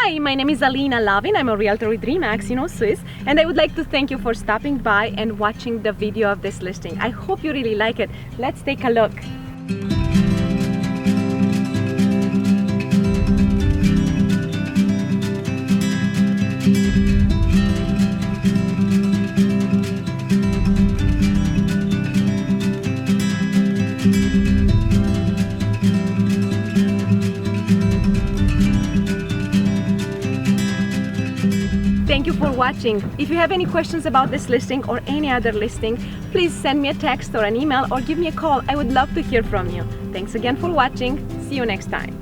Hi, my name is Alina Lovin. I'm a realtor with RE/MAX in Osoyoos, and I would like to thank you for stopping by and watching the video of this listing. I hope you really like it. Let's take a look. Thank you for watching. If you have any questions about this listing or any other listing, please send me a text or an email or give me a call. I would love to hear from you. Thanks again for watching. See you next time.